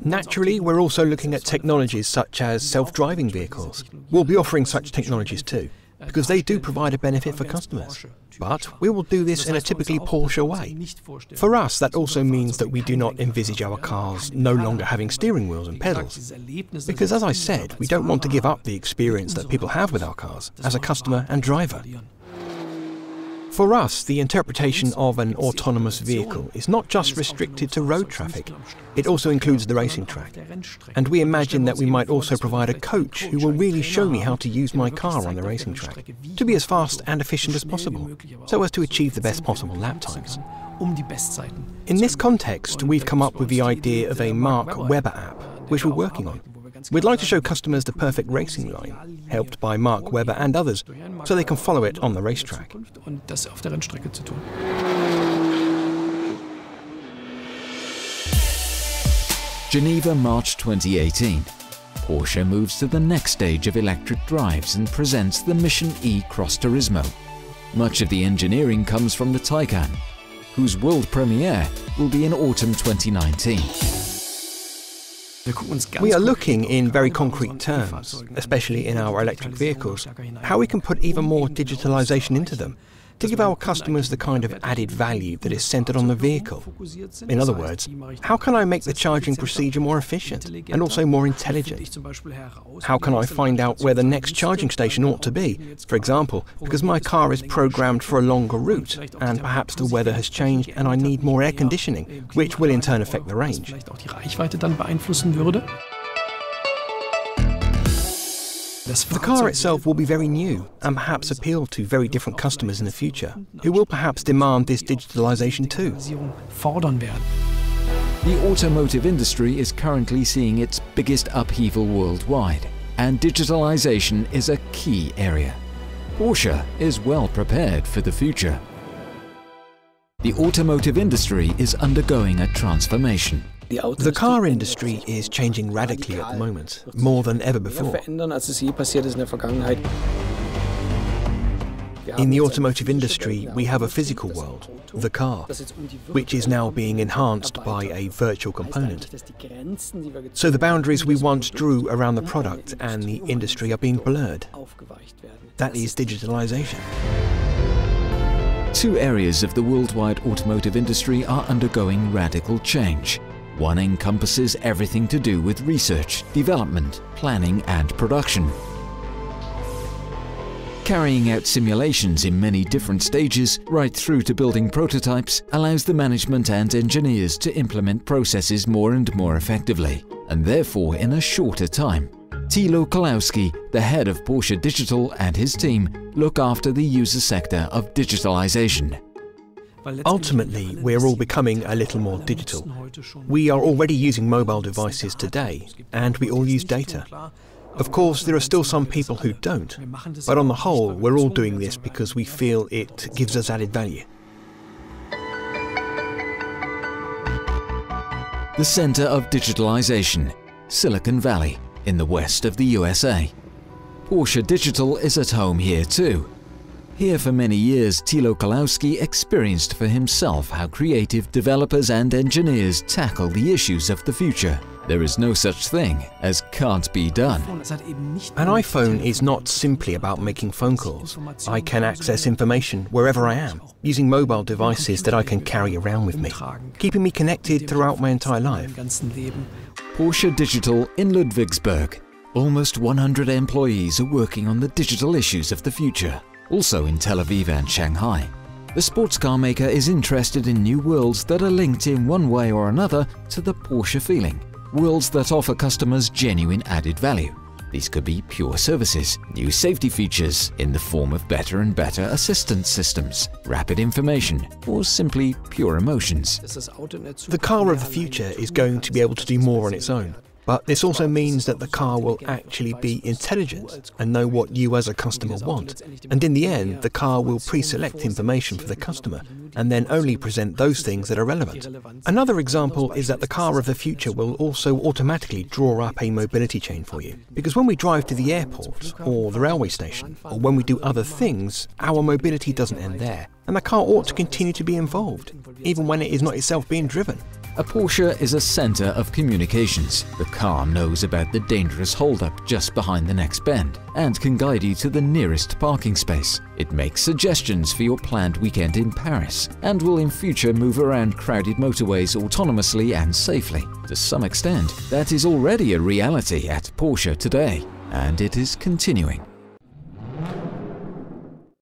Naturally, we're also looking at technologies such as self-driving vehicles. We'll be offering such technologies too, because they do provide a benefit for customers. But we will do this in a typically Porsche way. For us, that also means that we do not envisage our cars no longer having steering wheels and pedals. Because as I said, we don't want to give up the experience that people have with our cars as a customer and driver. For us, the interpretation of an autonomous vehicle is not just restricted to road traffic, it also includes the racing track. And we imagine that we might also provide a coach who will really show me how to use my car on the racing track, to be as fast and efficient as possible, so as to achieve the best possible lap times. In this context, we've come up with the idea of a Mark Webber app, which we're working on. We'd like to show customers the perfect racing line, helped by Mark Webber and others, so they can follow it on the racetrack. Geneva, March 2018. Porsche moves to the next stage of electric drives and presents the Mission E Cross Turismo. Much of the engineering comes from the Taycan, whose world premiere will be in autumn 2019. We are looking in very concrete terms, especially in our electric vehicles, how we can put even more digitalisation into them, to give our customers the kind of added value that is centred on the vehicle. In other words, how can I make the charging procedure more efficient and also more intelligent? How can I find out where the next charging station ought to be, for example, because my car is programmed for a longer route and perhaps the weather has changed and I need more air conditioning, which will in turn affect the range. The car itself will be very new and perhaps appeal to very different customers in the future, who will perhaps demand this digitalisation too. The automotive industry is currently seeing its biggest upheaval worldwide, and digitalisation is a key area. Porsche is well prepared for the future. The automotive industry is undergoing a transformation. The car industry is changing radically at the moment, more than ever before. In the automotive industry, we have a physical world, the car, which is now being enhanced by a virtual component. So the boundaries we once drew around the product and the industry are being blurred. That is digitalisation. Two areas of the worldwide automotive industry are undergoing radical change. One encompasses everything to do with research, development, planning and production. Carrying out simulations in many different stages, right through to building prototypes, allows the management and engineers to implement processes more and more effectively, and therefore in a shorter time. Thilo Kalowski, the head of Porsche Digital, and his team look after the user sector of digitalization. Ultimately, we're all becoming a little more digital. We are already using mobile devices today, and we all use data. Of course, there are still some people who don't, but on the whole, we're all doing this because we feel it gives us added value. The center of digitalization, Silicon Valley, in the west of the USA. Porsche Digital is at home here too. Here for many years, Thilo Kalowski experienced for himself how creative developers and engineers tackle the issues of the future. There is no such thing as can't be done. An iPhone is not simply about making phone calls. I can access information wherever I am, using mobile devices that I can carry around with me, keeping me connected throughout my entire life. Porsche Digital in Ludwigsburg. Almost 100 employees are working on the digital issues of the future. Also in Tel Aviv and Shanghai. The sports car maker is interested in new worlds that are linked in one way or another to the Porsche feeling. Worlds that offer customers genuine added value. These could be pure services, new safety features in the form of better and better assistance systems, rapid information, or simply pure emotions. The car of the future is going to be able to do more on its own. But this also means that the car will actually be intelligent and know what you as a customer want. And in the end, the car will pre-select information for the customer and then only present those things that are relevant. Another example is that the car of the future will also automatically draw up a mobility chain for you. Because when we drive to the airport or the railway station, or when we do other things, our mobility doesn't end there. And the car ought to continue to be involved, even when it is not itself being driven. A Porsche is a center of communications. The car knows about the dangerous hold-up just behind the next bend and can guide you to the nearest parking space. It makes suggestions for your planned weekend in Paris and will in future move around crowded motorways autonomously and safely. To some extent, that is already a reality at Porsche today, and it is continuing.